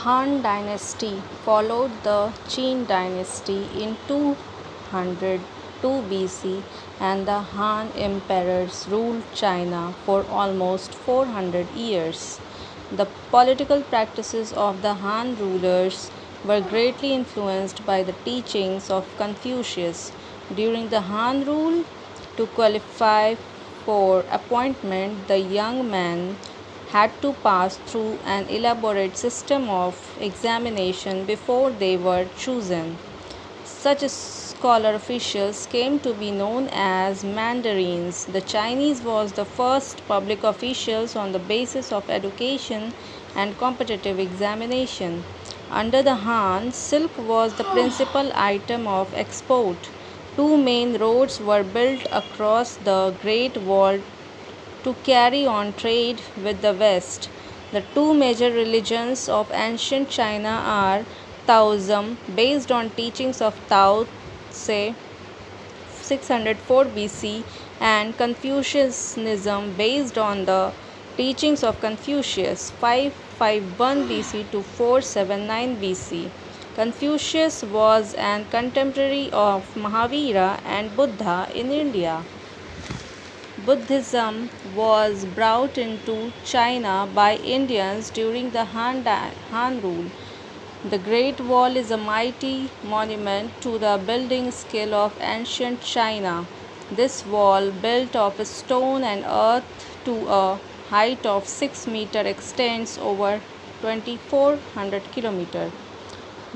Han dynasty followed the Qin dynasty in 202 BC, and the Han emperors ruled China for almost 400 years. The political practices of the Han rulers were greatly influenced by the teachings of Confucius. During the Han rule, to qualify for appointment, the young man had to pass through an elaborate system of examination before they were chosen. Such scholar officials came to be known as mandarins. The Chinese was the first public officials on the basis of education and competitive examination. Under the Han, silk was the principal item of export. Two main roads were built across the Great Wall to carry on trade with the West. The two major religions of ancient China are Taoism, based on teachings of Tao Tse 604 BC, and Confucianism, based on the teachings of Confucius 551 BC to 479 BC. Confucius was an contemporary of Mahavira and Buddha in India. Buddhism was brought into China by Indians during the Han rule. The Great Wall is a mighty monument to the building skill of ancient China. This wall, built of stone and earth to a height of 6 meters, extends over 2400 kilometers.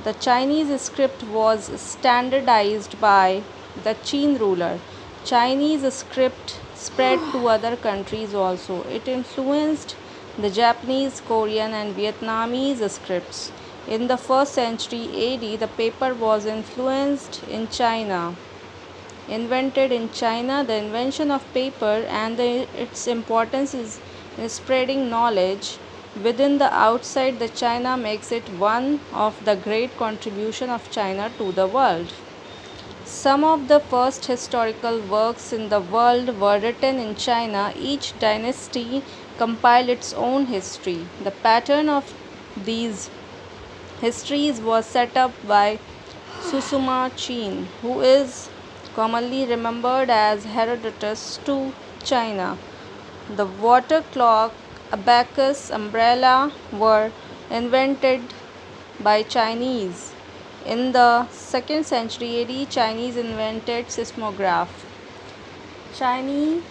The Chinese script was standardized by the Qin ruler. Chinese script spread to other countries also. It influenced the Japanese, Korean, and Vietnamese scripts. In the 1st century AD, the paper was influenced in China. Invented in China, the invention of paper and its importance is in spreading knowledge within the outside the China makes it one of the great contribution of China to the world. Some of the first historical works in the world were written in China. Each dynasty compiled its own history. The pattern of these histories was set up by Susuma Chin, who is commonly remembered as Herodotus to China. The water clock, abacus, umbrella were invented by Chinese. In the 2nd century AD, Chinese invented seismograph. Chinese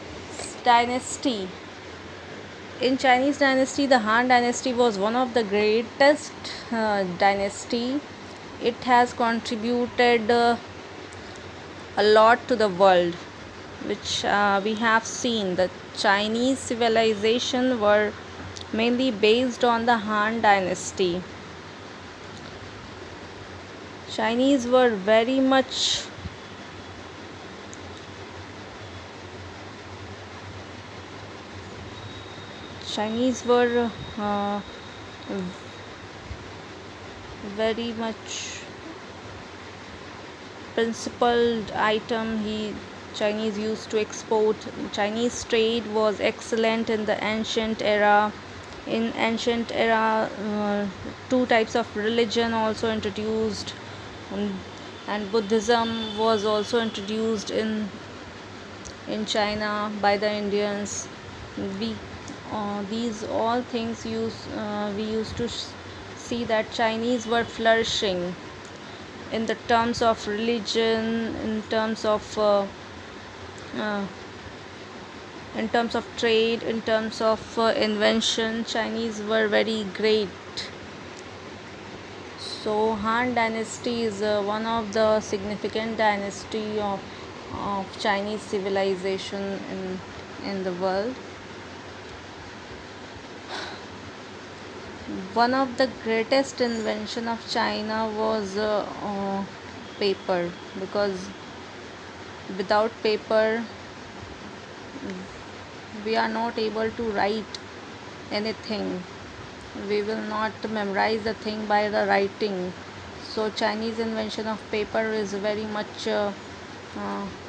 dynasty. In Chinese dynasty, the Han dynasty was one of the greatest dynasty. It has contributed a lot to the world, which we have seen. The Chinese civilization were mainly based on the Han dynasty. Chinese were very much Chinese were very much principled item Chinese used to export. Chinese trade was excellent in the ancient era. In ancient era, two types of religion also introduced, and Buddhism was also introduced in China by the Indians. These all things we used to see that Chinese were flourishing in the terms of religion, in terms of trade, in terms of invention. Chinese were very great. So Han dynasty is one of the significant dynasty of Chinese civilization in the world. One of the greatest invention of China was paper, because without paper we are not able to write anything. We will not memorize the thing by the writing. So Chinese invention of paper is very much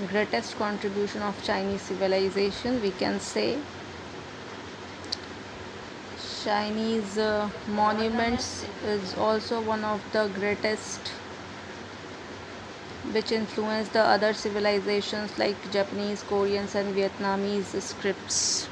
greatest contribution of Chinese civilization, we can say. Chinese monuments is also one of the greatest, which influenced the other civilizations like Japanese, Koreans, and Vietnamese scripts.